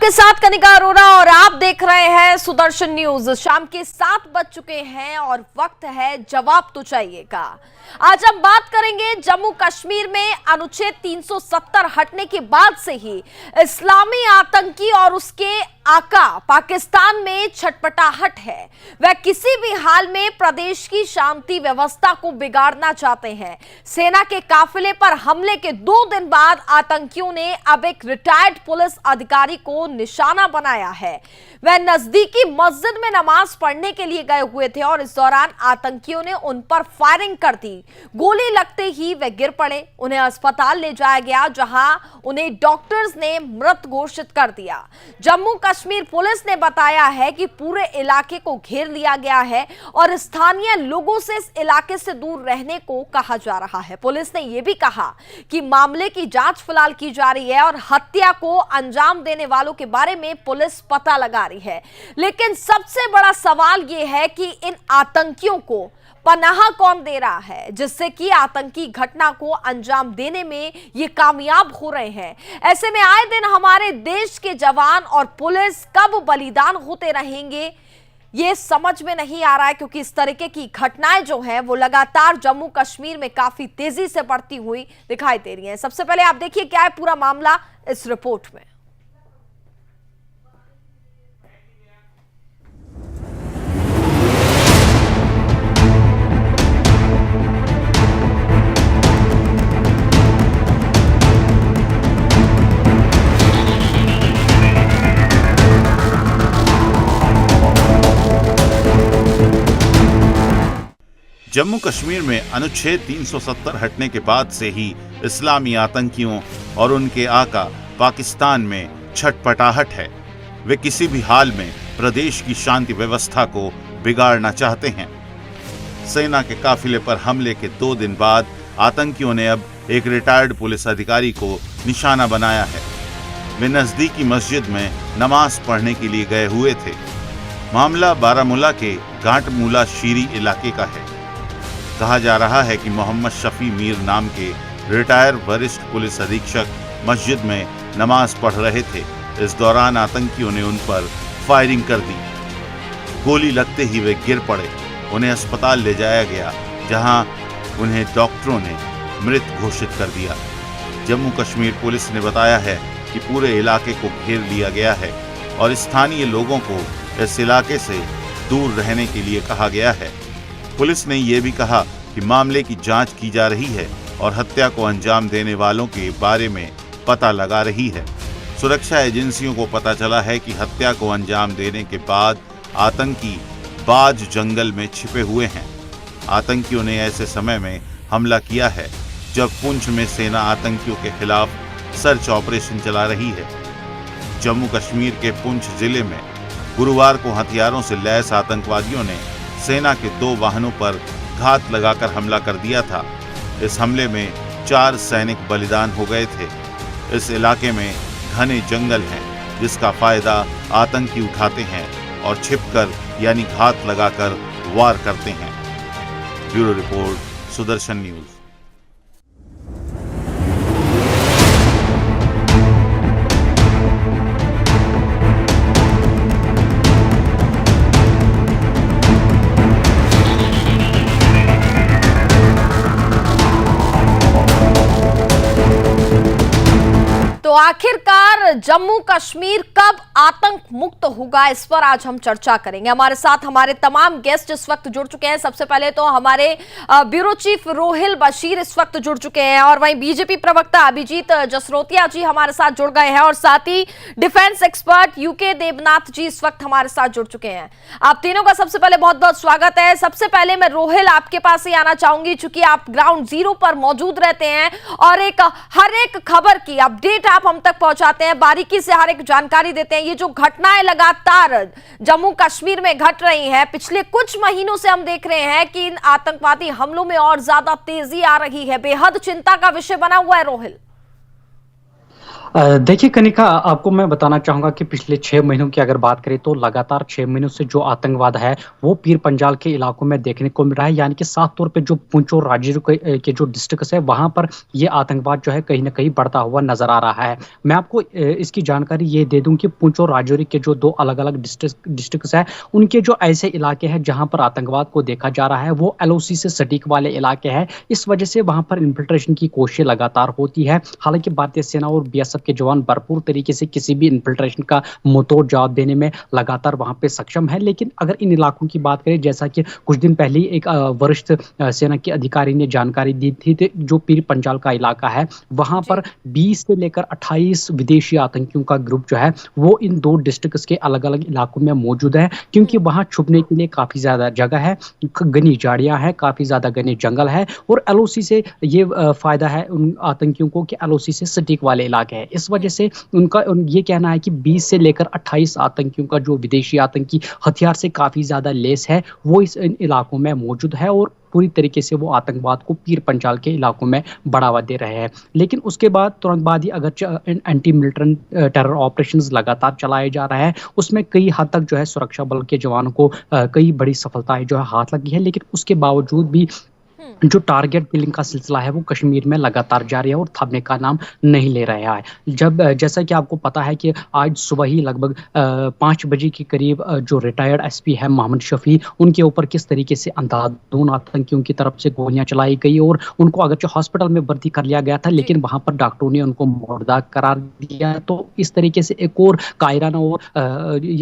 आपके साथ कनिका अरोरा और आप देख रहे हैं सुदर्शन न्यूज। शाम के 7 बज चुके हैं और वक्त है जवाब तो चाहिए का। आज हम बात करेंगे जम्मू कश्मीर में अनुच्छेद 370 हटने के बाद से ही इस्लामी आतंकी और उसके आका पाकिस्तान में छटपटाहट है। वह किसी भी हाल में प्रदेश की शांति व्यवस्था को बिगाड़ना चाहते हैं। सेना के काफिले पर हमले के 2 दिन बाद आतंकियों ने अब एक रिटायर्ड पुलिस अधिकारी को निशाना बनाया है। वह नजदीकी मस्जिद में नमाज पढ़ने के लिए गए हुए थे और इस दौरान आतंकियों ने उन पर फायरिंग कर दी। गोली लगते ही वे गिर पड़े। उन्हें अस्पताल ले जाया गया, जहां उन्हें डॉक्टर्स ने मृत घोषित कर दिया। जम्मू कश्मीर पुलिस ने बताया है कि पूरे इलाके को घेर लिया गया है और स्थानीय लोगों से इस इलाके से दूर रहने को कहा जा रहा है। पुलिस ने यह भी कहा कि मामले की जांच फिलहाल की जा रही है और हत्या को अंजाम देने वालों के बारे में पुलिस पता लगा रही है। लेकिन सबसे बड़ा सवाल यह है कि इन आतंकियों को पनाह कौन दे रहा है, जिससे कि आतंकी घटना को अंजाम देने में ये कामयाब हो रहे हैं। ऐसे में आए दिन हमारे देश के जवान और पुलिस कब बलिदान होते रहेंगे, ये समझ में नहीं आ रहा है, क्योंकि इस तरीके की घटनाएं जो हैं वो लगातार जम्मू कश्मीर में काफी तेजी से बढ़ती हुई दिखाई दे रही हैं। सबसे पहले आप देखिए क्या है पूरा मामला इस रिपोर्ट में। जम्मू कश्मीर में अनुच्छेद 370 हटने के बाद से ही इस्लामी आतंकियों और उनके आका पाकिस्तान में छटपटाहट है। वे किसी भी हाल में प्रदेश की शांति व्यवस्था को बिगाड़ना चाहते हैं। सेना के काफिले पर हमले के 2 दिन बाद आतंकियों ने अब एक रिटायर्ड पुलिस अधिकारी को निशाना बनाया है। वे नजदीकी मस्जिद में नमाज पढ़ने के लिए गए हुए थे। मामला बारामूला के घाटमूला शीरी इलाके का है। कहा जा रहा है कि मोहम्मद शफी मीर नाम के रिटायर वरिष्ठ पुलिस अधीक्षक मस्जिद में नमाज पढ़ रहे थे। इस दौरान आतंकियों ने उन पर फायरिंग कर दी। गोली लगते ही वे गिर पड़े। उन्हें अस्पताल ले जाया गया, जहां उन्हें डॉक्टरों ने मृत घोषित कर दिया। जम्मू कश्मीर पुलिस ने बताया है कि पूरे इलाके को घेर लिया गया है और स्थानीय लोगों को इस इलाके से दूर रहने के लिए कहा गया है। पुलिस ने यह भी कहा कि मामले की जांच की जा रही है और हत्या को अंजाम देने वालों के बारे में पता लगा रही है। सुरक्षा एजेंसियों को पता चला है कि हत्या को अंजाम देने के बाद आतंकी बाज जंगल में छिपे हुए हैं। आतंकियों ने ऐसे समय में हमला किया है जब पुंछ में सेना आतंकियों के खिलाफ सर्च ऑपरेशन चला रही है। जम्मू कश्मीर के पुंछ जिले में गुरुवार को हथियारों से लैस आतंकवादियों ने सेना के 2 वाहनों पर घात लगाकर हमला कर दिया था। इस हमले में 4 सैनिक बलिदान हो गए थे। इस इलाके में घने जंगल हैं, जिसका फायदा आतंकी उठाते हैं और छिपकर यानी घात लगाकर वार करते हैं। Bureau report, Sudarshan news. तो आखिरकार जम्मू कश्मीर कब आतंक मुक्त होगा, इस पर आज हम चर्चा करेंगे। हमारे साथ हमारे तमाम गेस्ट इस वक्त जुड़ चुके हैं। सबसे पहले तो हमारे ब्यूरो चीफ रोहिल बशीर इस वक्त जुड़ चुके हैं और वहीं बीजेपी प्रवक्ता अभिजीत जसरोतिया जी हमारे साथ जुड़ गए हैं और साथ ही डिफेंस एक्सपर्ट यूके देवनाथ जी इस वक्त हमारे साथ जुड़ चुके हैं। आप तीनों का सबसे पहले बहुत बहुत स्वागत है। सबसे पहले मैं रोहिल आपके पास ही आना चाहूंगी, चूंकि आप ग्राउंड जीरो पर मौजूद रहते हैं और हर एक खबर की अपडेट आप हम तक पहुंचाते हैं, बारीकी से हर एक जानकारी देते हैं। ये जो घटनाएं लगातार जम्मू कश्मीर में घट रही हैं, पिछले कुछ महीनों से हम देख रहे हैं कि इन आतंकवादी हमलों में और ज्यादा तेजी आ रही है। बेहद चिंता का विषय बना हुआ है रोहिल। देखिए कनिका, आपको मैं बताना चाहूँगा कि पिछले 6 महीनों की अगर बात करें तो लगातार 6 महीनों से जो आतंकवाद है, वो पीर पंजाल के इलाकों में देखने को मिल रहा है। यानी कि साफ तौर पे जो पुंछ और राजौरी के जो डिस्ट्रिक्ट्स है, वहाँ पर ये आतंकवाद जो है कहीं न कहीं बढ़ता हुआ नज़र आ रहा है। मैं आपको इसकी जानकारी ये दे दूँ कि पुंछ और राजौरी के जो 2 अलग-अलग डिस्ट्रिक्ट्स हैं, उनके जो ऐसे इलाके हैं जहाँ पर आतंकवाद को देखा जा रहा है, वो एलओसी से सटीक वाले इलाके हैं। इस वजह से वहाँ पर इन्फिल्ट्रेशन की कोशिशें लगातार होती है। हालाँकि भारतीय सेना और बीएसएफ के जवान भरपूर तरीके से किसी भी इन्फिल्ट्रेशन का मुंहतोड़ जवाब देने में लगातार वहाँ पे सक्षम है। लेकिन अगर इन इलाकों की बात करें, जैसा कि कुछ दिन पहले ही एक वरिष्ठ सेना के अधिकारी ने जानकारी दी थी, जो पीर पंजाल का इलाका है, वहाँ जी। पर 20 से लेकर 28 विदेशी आतंकियों का ग्रुप जो है, वो इन 2 डिस्ट्रिक्ट्स के अलग-अलग इलाकों में मौजूद है, क्योंकि वहाँ छुपने के लिए काफ़ी ज़्यादा जगह है, घनी झाड़ियाँ हैं, काफ़ी ज़्यादा घने जंगल है और एलओसी से ये फ़ायदा है उन आतंकियों को कि एलओसी से सटीक वाले इलाके हैं। इस वजह से ये कहना है कि 20 से लेकर 28 आतंकियों का जो विदेशी आतंकी हथियार से काफ़ी ज़्यादा लैस है, वो इन इलाकों में मौजूद है और पूरी तरीके से वो आतंकवाद को पीर पंजाल के इलाकों में बढ़ावा दे रहे हैं। लेकिन उसके बाद तुरंत बाद ही अगर एंटी मिलिटेंट टेरर ऑपरेशंस लगातार चलाए जा रहे हैं, उसमें कई हद तक जो है सुरक्षा बल के जवानों को कई बड़ी सफलताएँ जो है हाथ लगी है। लेकिन उसके बावजूद भी जो टारगेट किलिंग का सिलसिला है, वो कश्मीर में लगातार जारी है और थमने का नाम नहीं ले रहा है। जैसा कि आपको पता है कि आज सुबह ही लगभग 5 बजे के करीब जो रिटायर्ड एसपी है मोहम्मद शफी, उनके ऊपर किस तरीके से अंधाधुंध आतंकियों की तरफ से गोलियां चलाई गई और उनको अगरचे हॉस्पिटल में भर्ती कर लिया गया था, लेकिन वहां पर डॉक्टरों ने उनको मुर्दा करार दिया। तो इस तरीके से एक और कायराना और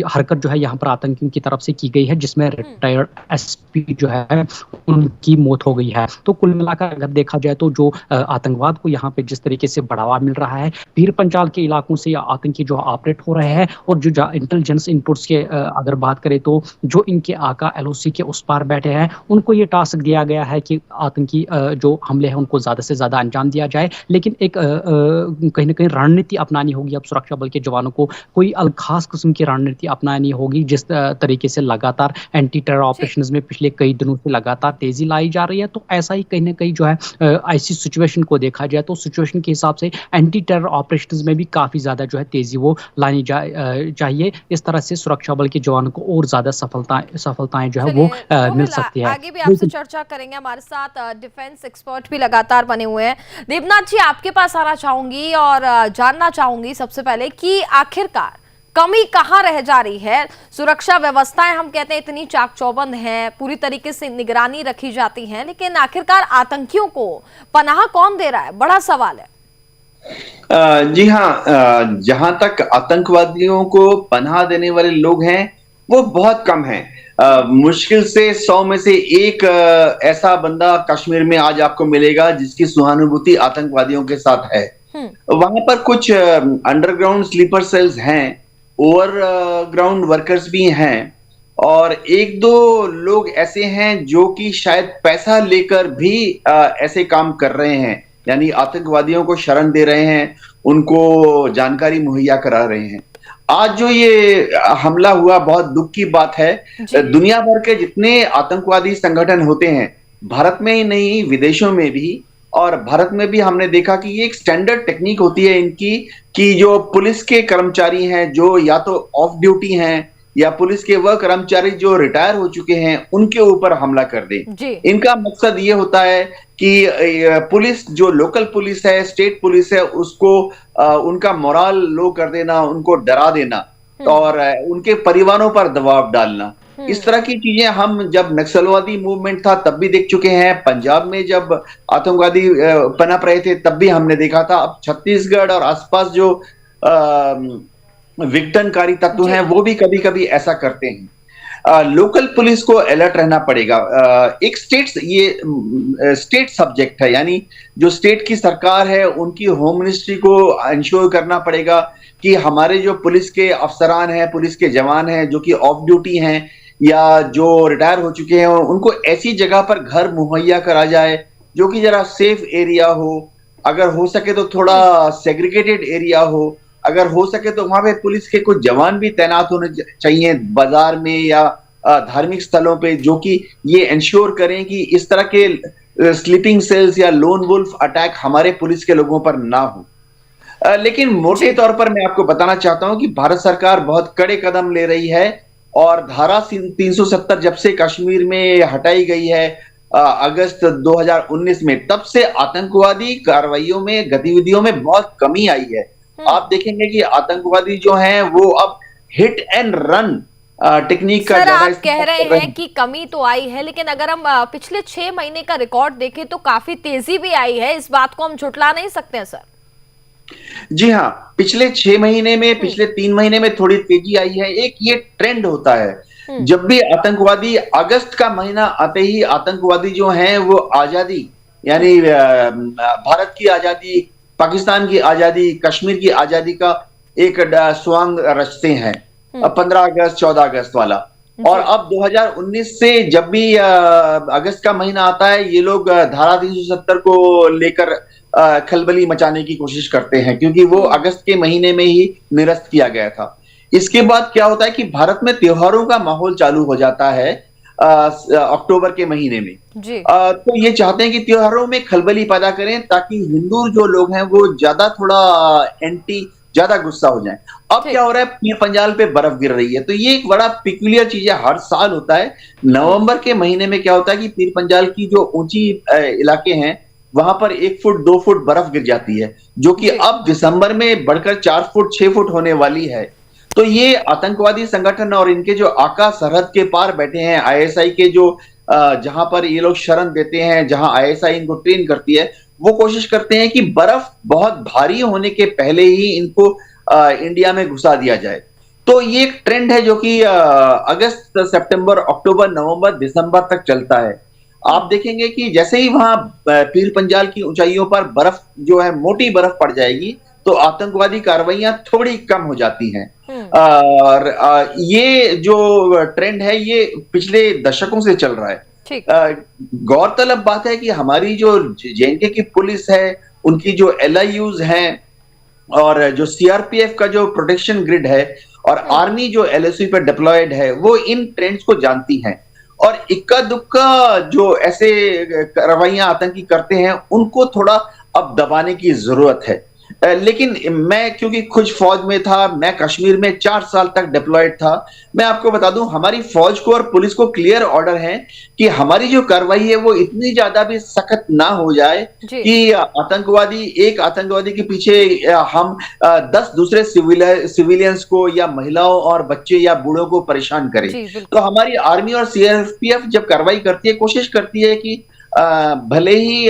हरकत जो है यहाँ पर आतंकियों की तरफ से की गई है, जिसमें रिटायर्ड एसपी जो है उनकी मौत हो गई है। तो कुल मिलाकर अगर देखा जाए तो जो आतंकवाद को यहाँ पे जिस तरीके से बढ़ावा मिल रहा है, पीर पंजाल के इलाकों से आतंकी जो ऑपरेट हो रहे हैं और जो इंटेलिजेंस इनपुट्स के अगर बात करें तो जो इनके आका एलओसी के उस पार बैठे हैं, उनको ये टास्क दिया गया है कि आतंकी जो हमले हैं उनको ज्यादा से ज्यादा अंजाम दिया जाए। लेकिन एक कहीं ना कहीं रणनीति अपनानी होगी अब सुरक्षा बल के जवानों को, कोई खास किस्म की रणनीति अपनानी होगी। जिस तरीके से लगातार एंटी टेरर ऑपरेशंस में पिछले कई दिनों से लगातार तेजी लाई जा रही है, तो ऐसा ही कहीं ना कहीं जो है ऐसी सिचुएशन को देखा जाए तो सिचुएशन के हिसाब से एंटी टेरर ऑपरेशंस में भी काफी ज्यादा जो है तेजी वो लानी चाहिए। इस तरह से सुरक्षा बल के जवानों को और ज्यादा सफलताएं जो है वो मिल सकती है। आगे भी आपसे चर्चा करेंगे। हमारे साथ डिफेंस एक्सपर्ट भी लगातार बने हुए हैं। देवनाथ जी, आपके पास आना चाहूंगी और जानना चाहूंगी सबसे पहले कि आखिरकार कमी कहां रह जा रही है। सुरक्षा व्यवस्थाएं हम कहते हैं इतनी चाक चौबंद हैं, पूरी तरीके से निगरानी रखी जाती है, लेकिन आखिरकार आतंकियों को पनाह कौन दे रहा है, बड़ा सवाल है। जी हाँ, जहां तक आतंकवादियों को पनाह देने वाले लोग हैं वो बहुत कम हैं। मुश्किल से 100 में से एक ऐसा बंदा कश्मीर में आज आपको मिलेगा जिसकी सहानुभूति आतंकवादियों के साथ है। वहां पर कुछ अंडरग्राउंड स्लीपर सेल्स हैं, ओवरग्राउंड वर्कर्स भी हैं और एक दो लोग ऐसे हैं जो कि शायद पैसा लेकर भी ऐसे काम कर रहे हैं, यानी आतंकवादियों को शरण दे रहे हैं, उनको जानकारी मुहैया करा रहे हैं। आज जो ये हमला हुआ बहुत दुख की बात है। दुनिया भर के जितने आतंकवादी संगठन होते हैं, भारत में ही नहीं विदेशों में भी, और भारत में भी हमने देखा कि ये एक स्टैंडर्ड टेक्निक होती है इनकी कि जो पुलिस के कर्मचारी हैं जो या तो ऑफ ड्यूटी हैं या पुलिस के वह कर्मचारी जो रिटायर हो चुके हैं उनके ऊपर हमला कर दें। इनका मकसद ये होता है कि पुलिस जो लोकल पुलिस है, स्टेट पुलिस है, उसको उनका मोरल लो कर देना, उनको डरा देना और उनके परिवारों पर दबाव डालना। इस तरह की चीजें हम जब नक्सलवादी मूवमेंट था तब भी देख चुके हैं, पंजाब में जब आतंकवादी पनप रहे थे तब भी हमने देखा था। अब छत्तीसगढ़ और आसपास जो विघटनकारी तत्व हैं वो भी कभी कभी ऐसा करते हैं। लोकल पुलिस को अलर्ट रहना पड़ेगा। एक स्टेट सब्जेक्ट है, यानी जो स्टेट की सरकार है उनकी होम मिनिस्ट्री को इंश्योर करना पड़ेगा कि हमारे जो पुलिस के अफसरान हैं, पुलिस के जवान हैं जो कि ऑफ ड्यूटी हैं या जो रिटायर हो चुके हैं, उनको ऐसी जगह पर घर मुहैया करा जाए जो कि जरा सेफ एरिया हो, अगर हो सके तो थोड़ा सेग्रीगेटेड एरिया हो, अगर हो सके तो वहां पे पुलिस के कुछ जवान भी तैनात होने चाहिए बाजार में या धार्मिक स्थलों पे, जो कि ये इंश्योर करें कि इस तरह के स्लीपिंग सेल्स या लोन वुल्फ अटैक हमारे पुलिस के लोगों पर ना हो। लेकिन मोटे तौर पर मैं आपको बताना चाहता हूं कि भारत सरकार बहुत कड़े कदम ले रही है और धारा 370 जब से कश्मीर में हटाई गई है अगस्त 2019 में, तब से आतंकवादी कार्रवाइयों में, गतिविधियों में बहुत कमी आई है। आप देखेंगे कि आतंकवादी जो हैं वो अब हिट एंड रन टेक्निक का सर, ज्यादा आप कह रहे हैं कि कमी तो आई है, लेकिन अगर हम पिछले 6 महीने का रिकॉर्ड देखें तो काफी तेजी भी आई है। इस बात को हम झुठला नहीं सकते हैं सर। जी हाँ, पिछले 6 महीने में, पिछले 3 महीने में थोड़ी तेजी आई है। एक ये ट्रेंड होता है, जब भी आतंकवादी, अगस्त का महीना आते ही आतंकवादी जो हैं वो आजादी, यानी भारत की आजादी, पाकिस्तान की आजादी, कश्मीर की आजादी का एक स्वांग रचते हैं, 15 अगस्त 14 अगस्त वाला। और अब 2019 से जब भी अगस्त का महीना आता है, ये लोग धारा 370 को लेकर खलबली मचाने की कोशिश करते हैं, क्योंकि वो अगस्त के महीने में ही निरस्त किया गया था। इसके बाद क्या होता है कि भारत में त्योहारों का माहौल चालू हो जाता है अक्टूबर के महीने में जी। तो ये चाहते हैं कि त्योहारों में खलबली पैदा करें, ताकि हिंदू जो लोग हैं वो ज्यादा गुस्सा हो जाए। अब क्या हो रहा है, पीर पंजाल पे बर्फ गिर रही है, तो ये एक बड़ा पिक्यूलियर चीज है, हर साल होता है। नवंबर के महीने में क्या होता है कि पीर पंजाल की जो ऊंची इलाके हैं वहां पर 1 फुट 2 फुट बर्फ गिर जाती है, जो कि अब दिसंबर में बढ़कर 4 फुट 6 फुट होने वाली है। तो ये आतंकवादी संगठन और इनके जो आका सरहद के पार बैठे हैं, आईएसआई के जो जहां पर ये लोग शरण देते हैं, जहां आईएसआई इनको ट्रेन करती है, वो कोशिश करते हैं कि बर्फ बहुत भारी होने के पहले ही इनको इंडिया में घुसा दिया जाए। तो ये एक ट्रेंड है जो कि अगस्त, सितंबर, अक्टूबर, नवंबर, दिसंबर तक चलता है। आप देखेंगे कि जैसे ही वहां पीर पंजाल की ऊंचाइयों पर बर्फ जो है, मोटी बर्फ पड़ जाएगी, तो आतंकवादी कार्रवाइयां थोड़ी कम हो जाती हैं। और ये जो ट्रेंड है ये पिछले दशकों से चल रहा है। गौरतलब बात है कि हमारी जो जेएनके की पुलिस है, उनकी जो एलआईयूज हैं और जो सीआरपीएफ का जो प्रोटेक्शन ग्रिड है और आर्मी जो एलओसी पर डिप्लॉयड है, वो इन ट्रेंड्स को जानती हैं और इक्का दुक्का जो ऐसे कार्रवाइयां आतंकी करते हैं उनको थोड़ा अब दबाने की जरूरत है। लेकिन मैं क्योंकि खुद फौज में था, मैं कश्मीर में 4 साल तक डिप्लॉयड था, मैं आपको बता दूं हमारी फौज को और पुलिस को क्लियर ऑर्डर है कि हमारी जो कार्रवाई है वो इतनी ज्यादा भी सख्त ना हो जाए कि एक आतंकवादी के पीछे हम 10 दूसरे सिविलियंस को या महिलाओं और बच्चे या बूढ़ों को परेशान करें। तो हमारी आर्मी और सीआरपीएफ जब कार्रवाई करती है, कोशिश करती है कि भले ही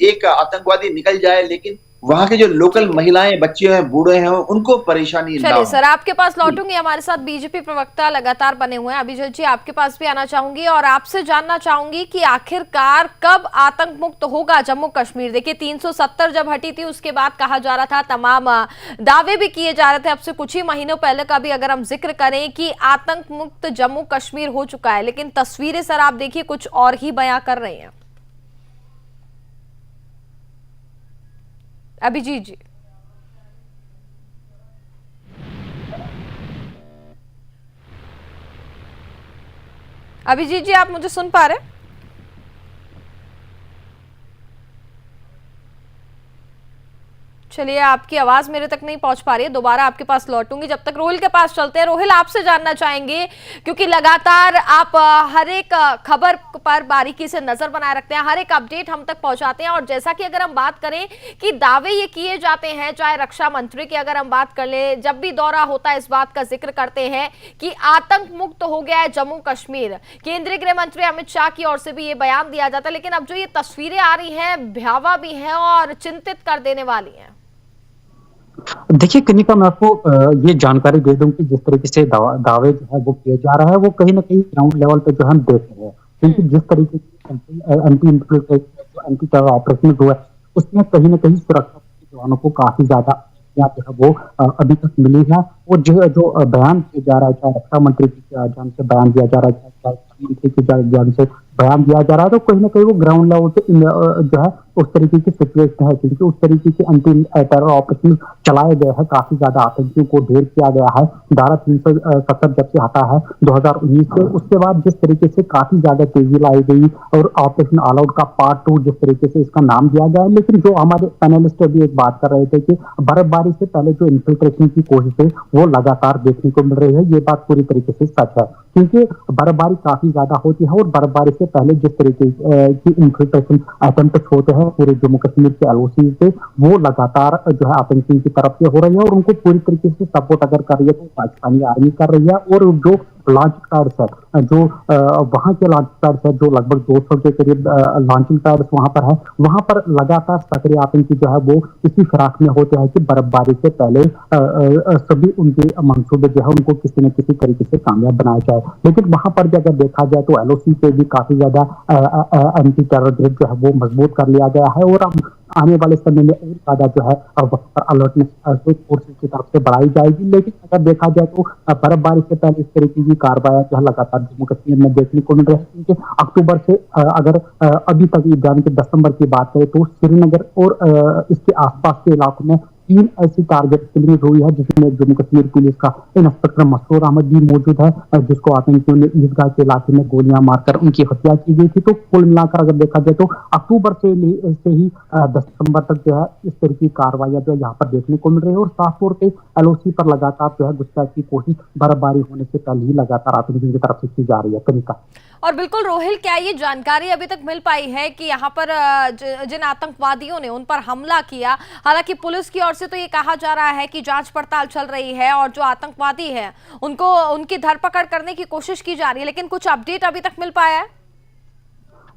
एक आतंकवादी निकल जाए, लेकिन वहां के जो लोकल महिलाएं, बच्चे हैं, बूढ़े हैं, उनको परेशानी ना हो। चलिए सर, आपके पास लौटूंगी। हमारे साथ बीजेपी प्रवक्ता लगातार बने हुए हैं। अभिजीत जी, आपके पास भी आना चाहूंगी और आपसे जानना चाहूंगी कि आखिरकार कब आतंक मुक्त होगा जम्मू कश्मीर। देखिए 370 जब हटी थी उसके बाद कहा जा रहा था, तमाम दावे भी किए जा रहे थे। अब से कुछ ही महीनों पहले का भी अगर हम जिक्र करें कि आतंक मुक्त जम्मू कश्मीर हो चुका है, लेकिन तस्वीरें सर आप देखिए कुछ और ही बयां कर रही हैं। अभिजीत जी, अभिजीत जी, आप मुझे सुन पा रहे हैं? चलिए, आपकी आवाज मेरे तक नहीं पहुंच पा रही है, दोबारा आपके पास लौटूंगी। जब तक रोहिल के पास चलते हैं, रोहिल आपसे जानना चाहेंगे क्योंकि लगातार आप हर एक खबर पर बारीकी से नजर बनाए रखते हैं, हर एक अपडेट हम तक पहुंचाते हैं। और जैसा कि अगर हम बात करें कि दावे ये किए जाते हैं, चाहे रक्षा मंत्री की अगर हम बात कर ले, जब भी दौरा होता है इस बात का जिक्र करते हैं कि आतंक मुक्त हो गया है जम्मू कश्मीर। केंद्रीय गृह मंत्री अमित शाह की ओर से भी ये बयान दिया जाता है, लेकिन अब जो ये तस्वीरें आ रही हैं भयावह भी हैं और चिंतित कर देने वाली हैं। देखिए कनिका, मैं आपको ये जानकारी दे दूं कि जिस तरीके से दावे जो है वो किया जा रहा है, वो कहीं ना कहीं ग्राउंड लेवल पे जो हम देख रहे हैं, क्योंकि जिस तरीके से एंटी टेरर ऑपरेशन जो है उसमें कहीं ना कहीं सुरक्षा जवानों को काफी ज्यादा जो है वो अभी तक मिली है। और जो बयान किया जा रहा है, चाहे रक्षा मंत्री की जान से बयान दिया जा रहा है, चाहे मंत्री की जान से बयान दिया जा रहा है, तो कहीं ना कहीं वो ग्राउंड लेवल पे जो है उस तरीके की सिचुएशन है, क्योंकि उस तरीके के अंतिम टेरर ऑपरेशन चलाए गए हैं, काफी ज्यादा आतंकियों को ढेर किया गया है। धारा 370 जब से हटा है 2019 से, उसके बाद जिस तरीके से काफी ज्यादा तेजी लाई गई और ऑपरेशन ऑल आउट का पार्ट 2 जिस तरीके से इसका नाम दिया गया है। लेकिन जो हमारे पैनलिस्ट अभी एक बात कर रहे थे कि बर्फबारी से पहले जो इन्फिल्ट्रेशन की कोशिश है वो लगातार देखने को मिल रही है, ये बात पूरी तरीके से सच है, क्योंकि बर्फबारी काफी ज्यादा होती है और बर्फबारी से पहले जिस तरीके की इन्फिल्ट्रेशन अटेम्प्ट होते हैं पूरे जम्मू कश्मीर के एलओसी से, वो लगातार जो है आतंकियों की तरफ से हो रही है और उनको पूरी तरीके से सपोर्ट अगर कर रही है तो पाकिस्तानी आर्मी कर रही है। और जो लॉन्च पैड्स है, जो वहां के लॉन्च पैड्स है, जो लगभग 200 के करीब लॉन्चिंग पैड्स वहां पर है, वहां पर लगातार सक्रिय आतंकी जो है वो इसी फिराक में होते हैं कि बर्फबारी से पहले सभी उनके मंसूबे जो है उनको किसी न किसी तरीके से कामयाब बनाया जाए। लेकिन वहां पर भी अगर देखा जाए तो एलओसी पे भी काफी ज्यादा एंटी टेरर ग्रुप जो है वो मजबूत कर लिया गया है और अब आने वाले समय में और ज्यादा जो है वक्त पर अलर्टनेस फोर्सेस की तरफ से बढ़ाई जाएगी। लेकिन अगर देखा जाए तो बर्फबारी से पहले इस तरीके की कार्रवाई जो है लगातार जम्मू कश्मीर में देखने को मिल रही है, क्योंकि अक्टूबर से अगर अभी तक यानी कि दिसंबर की बात करें तो श्रीनगर और इसके आसपास के इलाकों में 3 ऐसी टारगेट किलिंग हुई है, जिसमें जम्मू कश्मीर पुलिस का इंस्पेक्टर मसरूर अहमद भी मौजूद है, जिसको आतंकियों ने ईदगाह के इलाके में गोलियां मारकर उनकी हत्या की गई थी। तो कुल मिलाकर अगर देखा जाए तो अक्टूबर से ही 10 दिसंबर तक जो है इस तरह की कार्रवाइयां जो है यहाँ पर देखने को मिल रही है और साफ तौर पर एलओसी पर लगातार जो है घुसपैठ की कोशिश बर्फबारी होने से पहले ही लगातार आतंकियों की तरफ से की जा रही है। तरीका और बिल्कुल रोहिल, क्या ये जानकारी अभी तक मिल पाई है कि यहाँ पर जिन आतंकवादियों ने उन पर हमला किया, हालांकि पुलिस की ओर से तो ये कहा जा रहा है कि जांच पड़ताल चल रही है और जो आतंकवादी हैं उनको उनकी धरपकड़ करने की कोशिश की जा रही है, लेकिन कुछ अपडेट अभी तक मिल पाया है?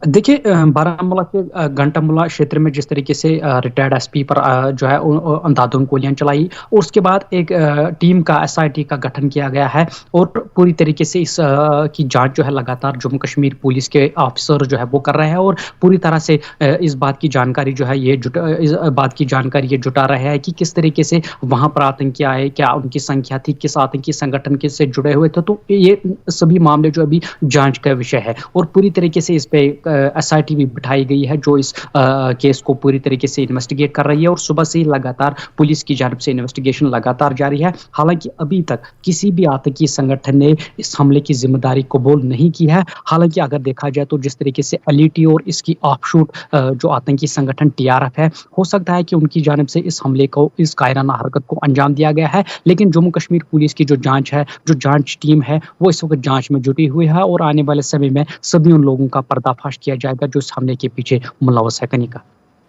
देखिए, बारामूला के घंटामुला क्षेत्र में जिस तरीके से रिटायर्ड एसपी पर जो है अंधाधुंध गोलियां चलाई और उसके बाद एक टीम का एसआईटी का गठन किया गया है और पूरी तरीके से इस की जांच जो है लगातार जम्मू कश्मीर पुलिस के ऑफिसर जो है वो कर रहे हैं और पूरी तरह से इस बात की जानकारी जो है ये जुटा रहे हैं कि किस तरीके से वहां पर आतंकी आए, क्या उनकी संख्या थी, किस आतंकी संगठन के से जुड़े हुए थे। तो ये सभी मामले जो अभी जांच का विषय है और पूरी तरीके से इस पे एसआईटी भी बिठाई गई है जो इस केस को पूरी तरीके से इन्वेस्टिगेट कर रही है और सुबह से ही लगातार पुलिस की जानिब से इन्वेस्टिगेशन लगातार जारी है। हालांकि अभी तक किसी भी आतंकी संगठन ने इस हमले की जिम्मेदारी कबूल नहीं की है। हालांकि अगर देखा जाए तो जिस तरीके से एलईटी और इसकी ऑफशूट जो आतंकी संगठन टीआरएफ है, हो सकता है कि उनकी जानिब से इस हमले को, इस कायराना हरकत को अंजाम दिया गया है। लेकिन जम्मू कश्मीर पुलिस की जो जांच है, जो जांच टीम है, वो इस वक्त जांच में जुटी हुई है और आने वाले समय में सभी उन लोगों का पर्दाफाश किया जाएगा जो इस हमले के पीछे मुलव्वस है। कनिका,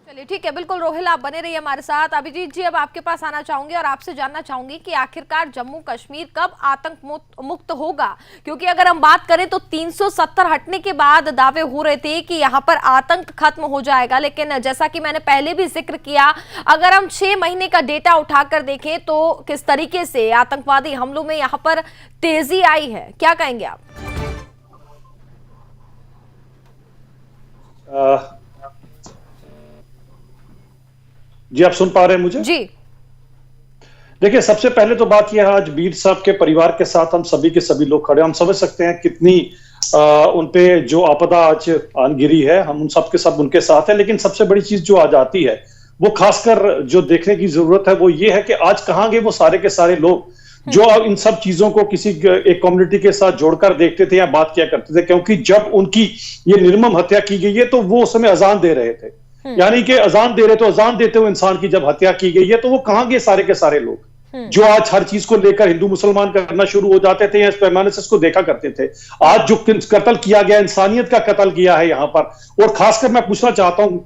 चलिए ठीक है, बिल्कुल रोहिल, आप बने रहिए हमारे साथ। अभिजीत जी, अब आपके पास आना चाहूंगी और आपसे जानना चाहूंगी कि आखिरकार जम्मू कश्मीर कब आतंक मुक्त होगा, क्योंकि अगर हम बात करें तो 370 हटने के बाद दावे हो रहे थे कि यहाँ पर आतंक खत्म हो जाएगा, लेकिन जैसा कि मैंने पहले भी जिक्र किया, अगर हम 6 महीने का डेटा उठाकर देखें तो किस तरीके से आतंकवादी हमलों में यहाँ पर तेजी आई है, क्या कहेंगे आप? जी, आप सुन पा रहे हैं मुझे? जी। देखिए, सबसे पहले तो बात यह है, आज वीर साहब के परिवार के साथ हम सभी के सभी लोग खड़े, हम समझ सकते हैं कितनी उनपे जो आपदा आज आन गिरी है, हम उन सब के सब उनके साथ हैं। लेकिन सबसे बड़ी चीज जो आज आती है वो खासकर जो देखने की जरूरत है वो ये है कि आज कहां गए वो सारे के सारे लोग जो अब इन सब चीजों को किसी एक कम्युनिटी के साथ जोड़कर देखते थे या बात किया करते थे। क्योंकि जब उनकी ये निर्मम हत्या की गई है तो वो उस समय अजान दे रहे थे, यानी कि अजान दे रहे, तो अजान देते हुए इंसान की जब हत्या की गई है तो वो कहां गए सारे के सारे लोग जो आज हर चीज को लेकर हिंदू मुसलमान करना शुरू हो जाते थे या इस पैमाने से इसको देखा करते थे। आज जो कत्ल किया गया, इंसानियत का कत्ल किया है यहाँ पर। और खासकर मैं पूछना चाहता हूं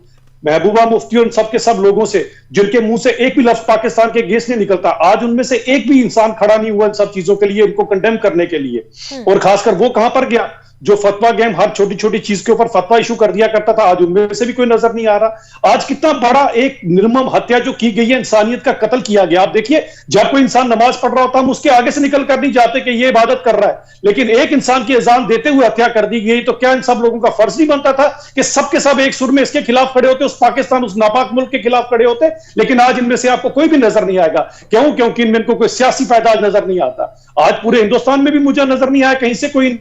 महबूबा मुफ्ती और सबके सब लोगों से जिनके मुंह से एक भी लफ्ज पाकिस्तान के अगेंस्ट नहीं निकलता, आज उनमें से एक भी इंसान खड़ा नहीं हुआ इन सब चीजों के लिए, इनको कंडेम करने के लिए। और खासकर वो कहां पर गया जो फतवा गेम हर छोटी छोटी चीज के ऊपर फतवा इशू कर दिया करता था, आज उनमें से भी कोई नजर नहीं आ रहा। आज कितना बड़ा एक निर्मम हत्या जो की गई है, इंसानियत का कत्ल किया गया। आप देखिए, जब कोई इंसान नमाज पढ़ रहा होता है हम उसके आगे से निकल कर नहीं जाते कि ये इबादत कर रहा है, लेकिन एक इंसान की अजान देते हुए हत्या कर दी गई, तो क्या इन सब लोगों का फर्ज नहीं बनता था कि सबके सब एक सुर में इसके खिलाफ खड़े होते, उस पाकिस्तान, उस नापाक मुल्क के खिलाफ खड़े होते? लेकिन आज इनमें से आपको कोई भी नजर नहीं आएगा। क्यों? क्योंकि इनमें कोई सियासी फायदा आज नजर नहीं आता। आज पूरे हिंदुस्तान में भी मुझे नजर नहीं आया कहीं से कोई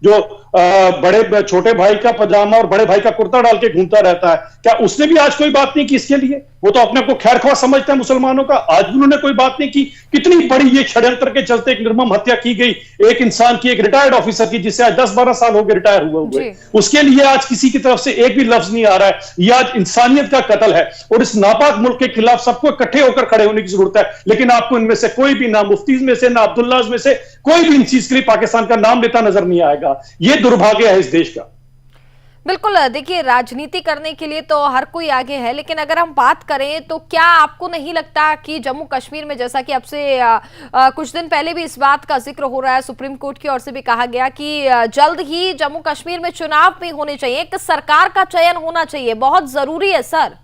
जो बड़े छोटे भाई का पजामा और बड़े भाई का कुर्ता डाल के घूमता रहता है, क्या उसने भी आज कोई बात नहीं की इसके लिए? वो तो अपने को खैरख्वाह समझते हैं मुसलमानों का, आज भी उन्होंने कोई बात नहीं की। कितनी बड़ी ये षड्यंत्र के चलते एक निर्मम हत्या की गई एक इंसान की, एक रिटायर्ड ऑफिसर की, जिससे आज 10-12 साल हो गए रिटायर हुए। उसके लिए आज किसी की तरफ से एक भी लफ्ज नहीं आ रहा है। यह आज इंसानियत का कत्ल है और इस नापाक मुल्क के खिलाफ सबको इकट्ठे होकर खड़े होने की जरूरत है। लेकिन आपको इनमें से कोई भी, ना मुफ्तीज में से, ना अब्दुल्ला में से कोई भी इन चीज के लिए पाकिस्तान का नाम लेता नजर नहीं आएगा। ये दुर्भाग्य है इस देश का। बिल्कुल, देखिए राजनीति करने के लिए तो हर कोई आगे है, लेकिन अगर हम बात करें तो क्या आपको नहीं लगता कि जम्मू कश्मीर में, जैसा कि अब से कुछ दिन पहले भी इस बात का जिक्र हो रहा है, सुप्रीम कोर्ट की ओर से भी कहा गया कि जल्द ही जम्मू कश्मीर में चुनाव भी होने चाहिए, एक सरकार का चयन होना चाहिए, बहुत जरूरी है सर?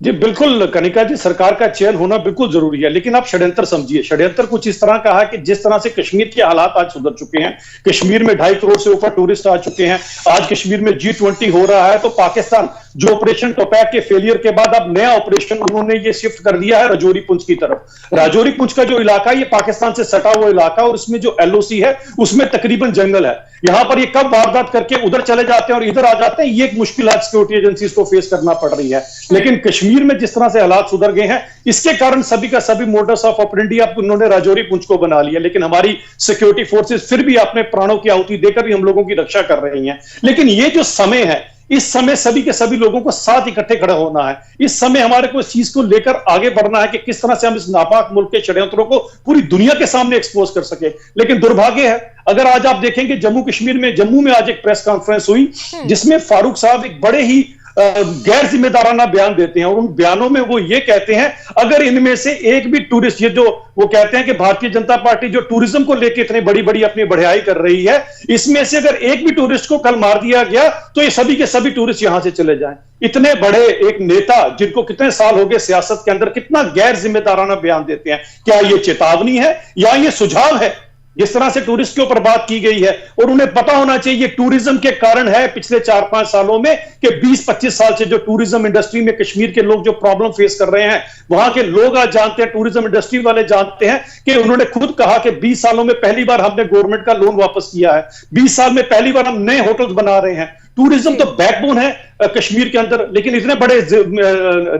जी बिल्कुल कनिका जी, सरकार का चयन होना बिल्कुल जरूरी है, लेकिन आप षड्यंत्र समझिए। षड्यंत्र कुछ इस तरह का है कि जिस तरह से कश्मीर के हालात आज सुधर चुके हैं, कश्मीर में 2.5 करोड़ से ऊपर टूरिस्ट आ चुके हैं, आज कश्मीर में G20 हो रहा है, तो पाकिस्तान जो ऑपरेशन टोपैक के फेलियर के बाद अब नया ऑपरेशन उन्होंने ये शिफ्ट कर दिया है राजौरी पुंछ की तरफ। राजौरी पुंछ का जो इलाका है ये पाकिस्तान से सटा हुआ इलाका, और इसमें जो LOC है उसमें तकरीबन जंगल है। यहां पर ये कब वारदात करके उधर चले जाते हैं और इधर आ जाते हैं, ये एक मुश्किल आज सिक्योरिटी एजेंसीज को फेस करना पड़ रही है। लेकिन कश्मीर में जिस तरह से हालात सुधर गए हैं, इसके कारण सभी का सभी मोडस ऑफ ऑपरेंडी अब उन्होंने राजौरी पुंछ को बना लिया। लेकिन हमारी सिक्योरिटी फोर्सेस फिर भी अपने प्राणों की आहुति देकर भी हम लोगों की रक्षा कर रही हैं। लेकिन ये जो समय है, इस समय सभी के सभी लोगों को साथ इकट्ठे खड़ा होना है। इस समय हमारे को इस चीज को लेकर आगे बढ़ना है कि किस तरह से हम इस नापाक मुल्क के षड्यंत्रों को पूरी दुनिया के सामने एक्सपोज कर सके। लेकिन दुर्भाग्य है, अगर आज आप देखेंगे जम्मू में आज एक प्रेस कॉन्फ्रेंस हुई जिसमें फारूक साहब एक बड़े ही गैर जिम्मेदाराना बयान देते हैं, और उन बयानों में वो ये कहते हैं अगर इनमें से एक भी टूरिस्ट, ये जो वो कहते हैं कि भारतीय जनता पार्टी जो टूरिज्म को लेकर इतनी बड़ी बड़ी अपनी बढ़ाई कर रही है, इसमें से अगर एक भी टूरिस्ट को कल मार दिया गया तो ये सभी के सभी टूरिस्ट यहां से चले जाएं। इतने बड़े एक नेता जिनको कितने साल हो गए सियासत के अंदर, कितना गैर जिम्मेदाराना बयान देते हैं। क्या ये चेतावनी है या ये सुझाव है? जिस तरह से टूरिस्ट के ऊपर बात की गई है, और उन्हें पता होना चाहिए टूरिज्म के कारण है पिछले 4-5 सालों में कि 20-25 साल से जो टूरिज्म इंडस्ट्री में कश्मीर के लोग जो प्रॉब्लम फेस कर रहे हैं, वहां के लोग आज जानते हैं, टूरिज्म इंडस्ट्री वाले जानते हैं कि उन्होंने खुद कहा कि 20 सालों में पहली बार हमने गवर्नमेंट का लोन वापस किया है, 20 साल में पहली बार हम नए होटल्स बना रहे हैं। टूरिज्म तो बैकबोन है कश्मीर के अंदर, लेकिन इतने बड़े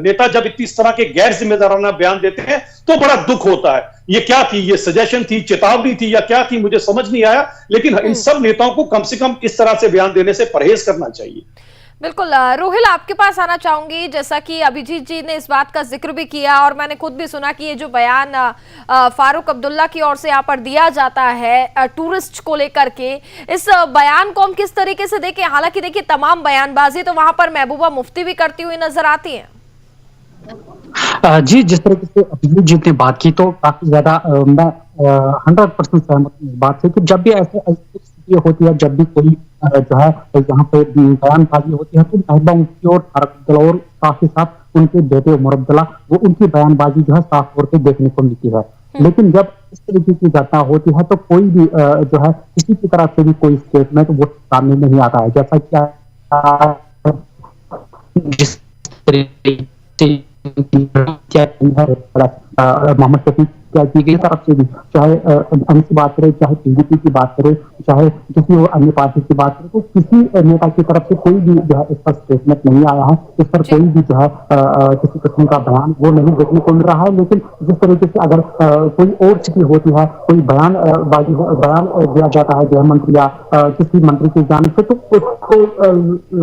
नेता जब इस तरह के गैर जिम्मेदाराना बयान देते हैं तो बड़ा दुख होता है। ये क्या थी? ये सजेशन थी, चेतावनी थी, या क्या थी? मुझे समझ नहीं आया। लेकिन इन सब नेताओं को कम से कम इस तरह से बयान देने से परहेज करना चाहिए। बिल्कुल, रोहिल आपके पास आना चाहूंगी। जैसा कि अभिजीत जी ने इस बात का जिक्र भी किया और मैंने खुद भी सुना कि ये जो बयान फारूक अब्दुल्ला की ओर से यहाँ पर दिया जाता है टूरिस्ट को लेकर के, इस बयान को हम किस तरीके से देखें? हालांकि देखिए तमाम बयानबाजी तो वहां पर महबूबा मुफ्ती भी करती हुई नजर आती है। जी, जिस तरीके से अभिजीत जी ने बात की तो काफी ज्यादा मैं 100% सहमत हूं इस बात से कि जब भी ऐसे स्थिति होती है, जब भी कोई जो है यहाँ पे बयानबाजी होती है, तो महबूबा मुफ्ती और फारूक अब्दुल्ला और साथ ही साथ उनके बेटे उमर अब्दुल्ला, वो उनकी बयानबाजी जो है साफ तौर पे देखने को मिलती है। लेकिन जब इस तरीके की घटना होती है तो कोई भी जो है किसी की तरफ से भी कोई स्टेटमेंट वो सामने नहीं आता है। जैसा कि जिस तरीके मोहम्मद शफी क्या की गई तरफ से भी, चाहे की बात करें, चाहे PDP की बात करें, चाहे किसी और अन्य पार्टी की बात करें, तो किसी नेता की तरफ से कोई भी जो है इस पर स्टेटमेंट नहीं आया है, इस पर कोई भी जो है किसी किस्म का बयान वो नहीं देखने को मिल रहा है। लेकिन जिस तरीके से अगर कोई और स्थिति होती है, कोई बयान दिया जाता है गृह मंत्री या किसी मंत्री की जानिब से, तो उसको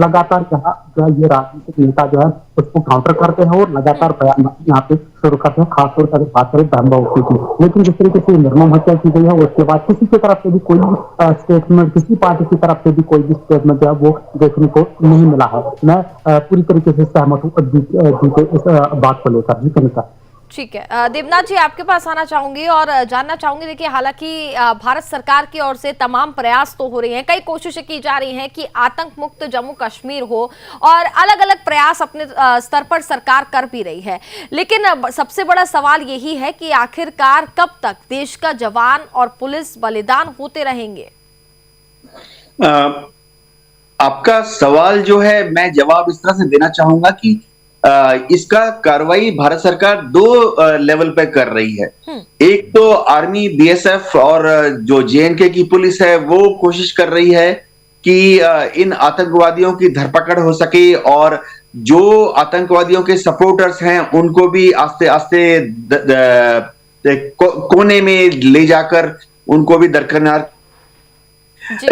लगातार जो है ये राजनीतिक नेता जो है उसको काउंटर करते हैं और लगातार बयानबाजी यहाँ पे शुरू करते हैं, खासतौर पर बात करें महबूबा मुफ्ती की। लेकिन जिस तरीके से निर्मम हत्या की गई है उसके बाद किसी की तरफ से भी कोई स्टेटमेंट, किसी पार्टी की तरफ से भी कोई भी स्टेटमेंट जो है वो देखने को नहीं मिला है। मैं पूरी तरीके से सहमत हूँ जी के इस बात को लेकर। जी कनिका। ठीक है, देवनाथ जी आपके पास आना चाहूंगी और जानना चाहूंगी। देखिए, हालांकि भारत सरकार की ओर से तमाम प्रयास तो हो रही हैं, कई कोशिशें की जा रही हैं कि आतंक मुक्त जम्मू कश्मीर हो, और अलग अलग प्रयास अपने स्तर पर सरकार कर भी रही है। लेकिन सबसे बड़ा सवाल यही है कि आखिरकार कब तक देश का जवान और पुलिस बलिदान होते रहेंगे? आपका सवाल जो है, मैं जवाब इस तरह से देना चाहूंगा कि इसका कार्रवाई भारत सरकार दो लेवल पे कर रही है। एक तो आर्मी, बीएसएफ और जो जेएनके की पुलिस है वो कोशिश कर रही है कि इन आतंकवादियों की धरपकड़ हो सके, और जो आतंकवादियों के सपोर्टर्स हैं उनको भी आस्ते आस्ते कोने में ले जाकर उनको भी दरकिनार।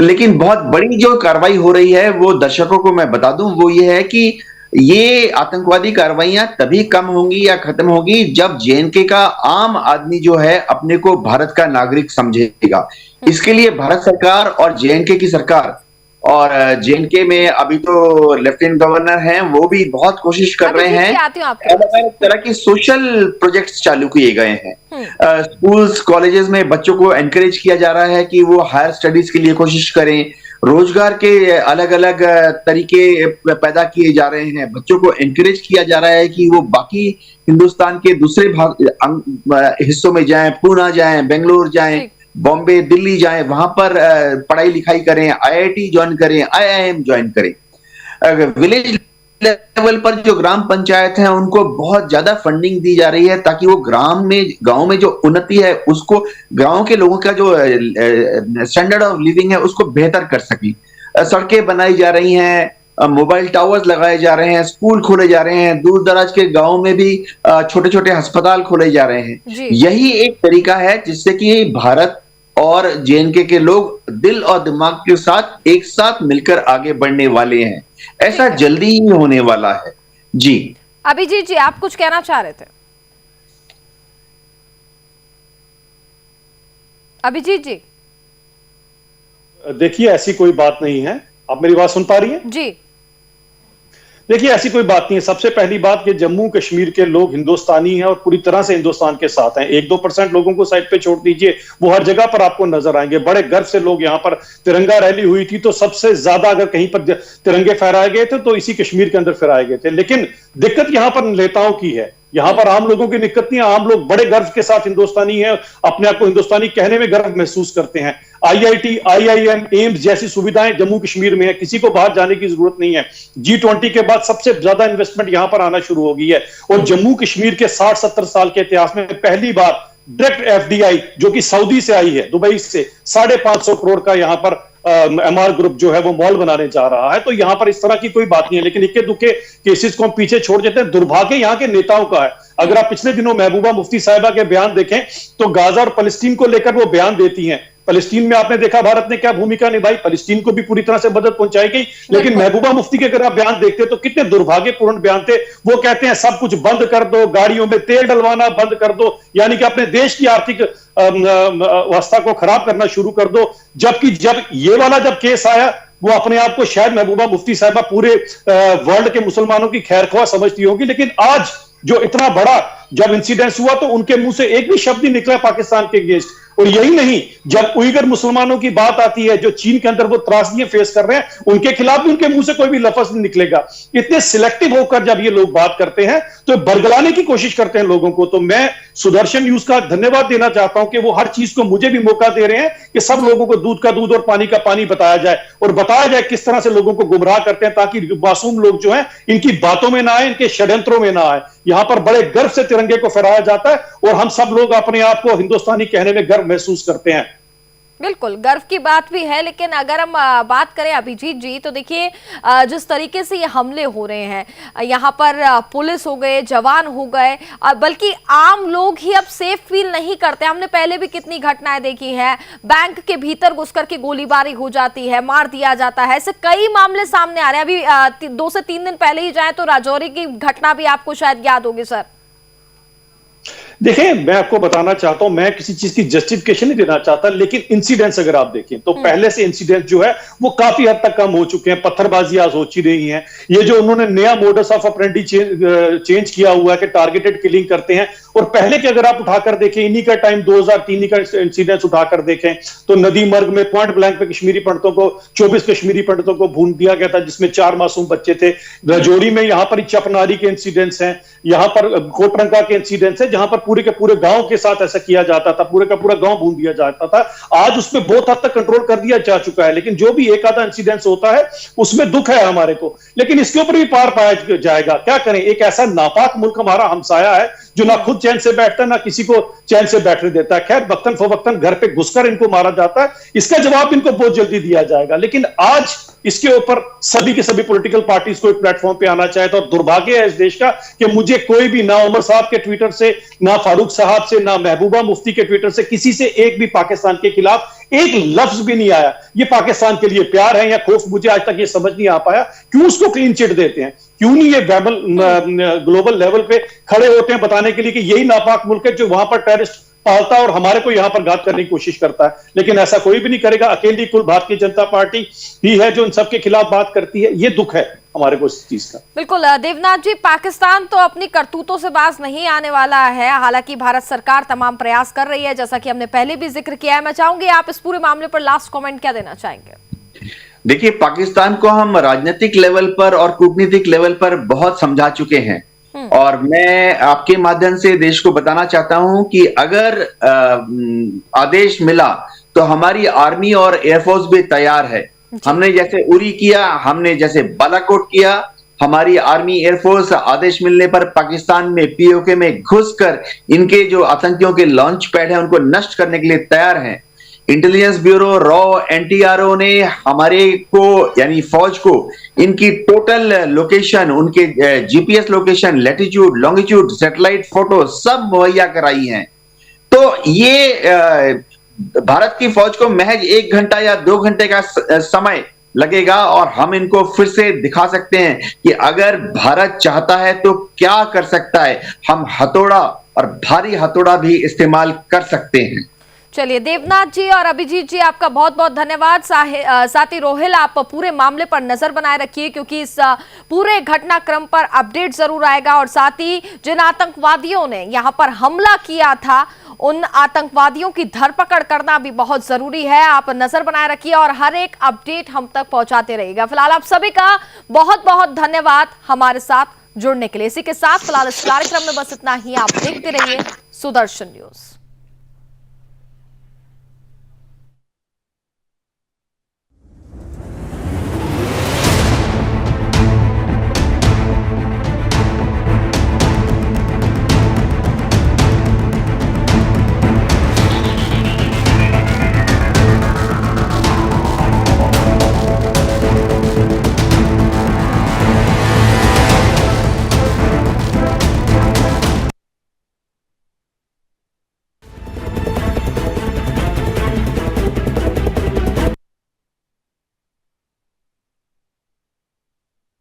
लेकिन बहुत बड़ी जो कार्रवाई हो रही है वो दर्शकों को मैं बता दूं, वो ये है कि ये आतंकवादी कार्रवाइयां तभी कम होंगी या खत्म होगी जब जेएनके का आम आदमी जो है अपने को भारत का नागरिक समझेगा। इसके लिए भारत सरकार और जेएनके की सरकार, और जेएनके में अभी तो लेफ्टिनेंट गवर्नर हैं, वो भी बहुत कोशिश कर रहे हैं। अलग अलग तरह की सोशल प्रोजेक्ट्स चालू किए गए हैं। स्कूल्स, कॉलेजेस में बच्चों को एनकरेज किया जा रहा है कि वो हायर स्टडीज के लिए कोशिश करें। रोजगार के अलग अलग तरीके पैदा किए जा रहे हैं। बच्चों को एनकरेज किया जा रहा है कि वो बाकी हिंदुस्तान के दूसरे हिस्सों में जाएं, पुणे जाएं, बेंगलोर जाएं, बॉम्बे, दिल्ली जाएं, वहां पर पढ़ाई लिखाई करें, आईआईटी ज्वाइन करें, आईआईएम ज्वाइन करें। विलेज लेवल पर जो ग्राम पंचायत हैं उनको बहुत ज्यादा फंडिंग दी जा रही है ताकि वो गांव में जो उन्नति है उसको, गांव के लोगों का जो स्टैंडर्ड ऑफ लिविंग है उसको बेहतर कर सके। सड़कें बनाई जा रही हैं, मोबाइल टावर्स लगाए जा रहे हैं, स्कूल खोले जा रहे हैं, दूर दराज के गांव में भी छोटे छोटे अस्पताल खोले जा रहे हैं। यही एक तरीका है जिससे कि भारत और जेएनके के लोग दिल और दिमाग के साथ एक साथ मिलकर आगे बढ़ने वाले हैं। ऐसा जल्दी ही होने वाला है। जी अभिजीत जी, आप कुछ कहना चाह रहे थे? अभिजीत जी, देखिए, ऐसी कोई बात नहीं है। आप मेरी बात सुन पा रही हैं? जी देखिए, ऐसी कोई बात नहीं है। सबसे पहली बात कि जम्मू कश्मीर के लोग हिंदुस्तानी हैं और पूरी तरह से हिंदुस्तान के साथ हैं। 1-2% लोगों को साइड पे छोड़ दीजिए, वो हर जगह पर आपको नजर आएंगे। बड़े गर्व से लोग यहाँ पर तिरंगा रैली हुई थी तो सबसे ज्यादा अगर कहीं पर तिरंगे फहराए गए थे तो इसी कश्मीर के अंदर फहराए गए थे। लेकिन दिक्कत यहाँ पर नेताओं की है, यहाँ पर आम लोगों की दिक्कत नहीं है। आम लोग बड़े गर्व के साथ हिंदुस्तानी है, अपने आप को हिंदुस्तानी कहने में गर्व महसूस करते हैं। आईआईटी, आईआईएम, एम्स जैसी सुविधाएं जम्मू कश्मीर में है, किसी को बाहर जाने की जरूरत नहीं है। G20 के बाद सबसे ज्यादा इन्वेस्टमेंट यहां पर आना शुरू हो गई है, और जम्मू कश्मीर के 60-70 साल के इतिहास में पहली बार डायरेक्ट एफडीआई जो कि सऊदी से आई है, दुबई से 550 करोड़ का यहां पर एमआर ग्रुप जो है वो मॉल बनाने जा रहा है। तो यहां पर इस तरह की कोई बात नहीं है। लेकिन इक्के दुक्के केसेस को हम पीछे छोड़ देते हैं। दुर्भाग्य यहां के नेताओं का है। अगर आप पिछले दिनों महबूबा मुफ्ती साहिबा के बयान देखें तो गाजा और फलस्तीन को लेकर वो बयान देती हैं। फलस्तीन में आपने देखा भारत ने क्या भूमिका निभाई, फलस्तीन को भी पूरी तरह से मदद पहुंचाई गई। लेकिन महबूबा मुफ्ती के अगर आप बयान देखते तो कितने दुर्भाग्यपूर्ण बयान थे। वो कहते हैं सब कुछ बंद कर दो, गाड़ियों में तेल डलवाना बंद कर दो, यानी कि अपने देश की आर्थिक अवस्था को खराब करना शुरू कर दो। जबकि जब ये वाला जब केस आया, वो अपने आप को शायद महबूबा मुफ्ती साहिबा पूरे वर्ल्ड के मुसलमानों की खैरख्वाह समझती होगी। लेकिन आज जो इतना बड़ा जब इंसिडेंस हुआ तो उनके मुंह से एक भी शब्द नहीं निकला पाकिस्तान के अगेंस्ट। और यही नहीं, जब उइगर मुसलमानों की बात आती है जो चीन के अंदर वो त्रासदियां फेस कर रहे हैं, उनके खिलाफ भी उनके मुंह से कोई भी लफ्ज नहीं निकलेगा। इतने सिलेक्टिव होकर जब ये लोग बात करते हैं तो बरगलाने की कोशिश करते हैं लोगों को। तो मैं सुदर्शन न्यूज का धन्यवाद देना चाहता हूं कि वो हर चीज को मुझे भी मौका दे रहे हैं कि सब लोगों को दूध का दूध और पानी का पानी बताया जाए, और बताया जाए किस तरह से लोगों को गुमराह करते हैं, ताकि मासूम लोग जो हैं इनकी बातों में ना आए, इनके षड्यंत्रों में ना आए। यहां पर बड़े गर्व से तिरंगे को फहराया जाता है और हम सब लोग अपने आप को हिंदुस्तानी कहने में गर्व महसूस करते हैं। बिल्कुल गर्व की बात भी है। लेकिन अगर हम बात करें अभिजीत जी, तो देखिए जिस तरीके से ये हमले हो रहे हैं, यहाँ पर पुलिस हो गए, जवान हो गए, बल्कि आम लोग ही अब सेफ फील नहीं करते। हमने पहले भी कितनी घटनाएं देखी हैं, बैंक के भीतर घुस करके गोलीबारी हो जाती है, मार दिया जाता है, ऐसे कई मामले सामने आ रहे हैं। अभी 2 से 3 दिन पहले ही जाए तो राजौरी की घटना भी आपको शायद याद होगी सर। देखिए, मैं आपको बताना चाहता हूं, मैं किसी चीज की जस्टिफिकेशन नहीं देना चाहता, लेकिन इंसिडेंट्स अगर आप देखें तो पहले से इंसिडेंट जो है वो काफी हद तक कम हो चुके हैं। पत्थरबाजी आज हो ही रही है। ये जो उन्होंने नया मोडस ऑफ ऑपरेंडी चेंज किया हुआ है कि टारगेटेड किलिंग करते हैं, और पहले के अगर आप उठाकर देखें, इन्हीं का टाइम 2003 का इंसिडेंट्स उठाकर देखें तो नदी मर्ग में पॉइंट ब्लैंक पे कश्मीरी पंडितों को 24 कश्मीरी पंडितों को भून दिया गया था, जिसमें 4 मासूम बच्चे थे। राजौरी में यहाँ पर चपनारी के इंसिडेंट्स हैं, यहाँ पर कोटरंका के इंसिडेंट्स है, जहां पर पूरे के पूरे गांव के साथ ऐसा किया जाता था, पूरे का पूरा गांव भून दिया जाता था। आज उसमें बहुत हद तक कंट्रोल कर दिया जा चुका है, लेकिन जो भी एक आधा इंसिडेंट्स होता है उसमें दुख है हमारे को, लेकिन इसके ऊपर भी पार पाया जाएगा। क्या करें, एक ऐसा नापाक मुल्क हमारा हमसाया है जो ना खुद चैन से बैठता है, ना किसी को चैन से बैठने देता है। खैर, वक्तन फवक्तन घर पे घुसकर इनको मारा जाता है, इसका जवाब इनको बहुत जल्दी दिया जाएगा। लेकिन आज इसके ऊपर सभी के सभी पॉलिटिकल पार्टीज को एक प्लेटफॉर्म पे आना चाहिए। और दुर्भाग्य है इस देश का कि मुझे कोई भी, ना उमर साहब के ट्विटर से, ना फारूक साहब से, ना महबूबा मुफ्ती के ट्विटर से, किसी से एक भी पाकिस्तान के खिलाफ एक लफ्ज भी नहीं आया। ये पाकिस्तान के लिए प्यार है या खौफ, मुझे आज तक ये समझ नहीं आ पाया। क्यों उसको क्लीन चिट देते हैं? क्यों नहीं ये ग्लोबल लेवल पे खड़े होते हैं बताने के लिए कि यही नापाक मुल्क है जो वहां पर टेररिस्ट पालता है और हमारे को यहां पर घात करने की कोशिश करता है? लेकिन ऐसा कोई भी नहीं करेगा। अकेली कुल भारतीय जनता पार्टी ही है जो इन सबके खिलाफ बात करती है। ये दुख है हमारे को इस चीज का। बिल्कुल देवनाथ जी, पाकिस्तान तो अपनी करतूतों से बाज नहीं आने वाला है। हालांकि भारत सरकार तमाम प्रयास कर रही है, जैसा कि हमने पहले भी जिक्र किया है। मैं चाहूंगी आप इस पूरे मामले पर लास्ट कमेंट क्या देना चाहेंगे? देखिए, पाकिस्तान को हम राजनीतिक लेवल पर और कूटनीतिक लेवल पर बहुत समझा चुके हैं, और मैं आपके माध्यम से देश को बताना चाहता हूं कि अगर आदेश मिला तो हमारी आर्मी और एयरफोर्स भी तैयार है। हमने जैसे उरी किया, हमने जैसे बालाकोट किया, हमारी आर्मी एयरफोर्स आदेश मिलने पर पाकिस्तान में पीओके में घुसकर इनके जो आतंकियों के लॉन्च पैड है उनको नष्ट करने के लिए तैयार हैं। इंटेलिजेंस ब्यूरो, रॉ, एनटीआरओ ने हमारे को यानी फौज को इनकी टोटल लोकेशन, उनके GPS location, latitude, longitude, satellite photo सब मुहैया कराई हैं। तो ये भारत की फौज को महज 1 घंटा या 2 घंटे का समय लगेगा और हम इनको फिर से दिखा सकते हैं कि अगर भारत चाहता है तो क्या कर सकता है। हम हथौड़ा और भारी हथौड़ा भी इस्तेमाल कर सकते हैं। चलिए देवनाथ जी और अभिजीत जी, आपका बहुत बहुत धन्यवाद। साथ ही रोहिल, आप पूरे मामले पर नजर बनाए रखिए, क्योंकि इस पूरे घटनाक्रम पर अपडेट जरूर आएगा। और साथ ही जिन आतंकवादियों ने यहाँ पर हमला किया था, उन आतंकवादियों की धरपकड़ करना भी बहुत जरूरी है। आप नजर बनाए रखिए और हर एक अपडेट हम तक पहुंचाते रहिएगा। फिलहाल आप सभी का बहुत बहुत धन्यवाद हमारे साथ जुड़ने के लिए। इसी के साथ फिलहाल इस कार्यक्रम में बस इतना ही। आप देखते रहिए सुदर्शन न्यूज।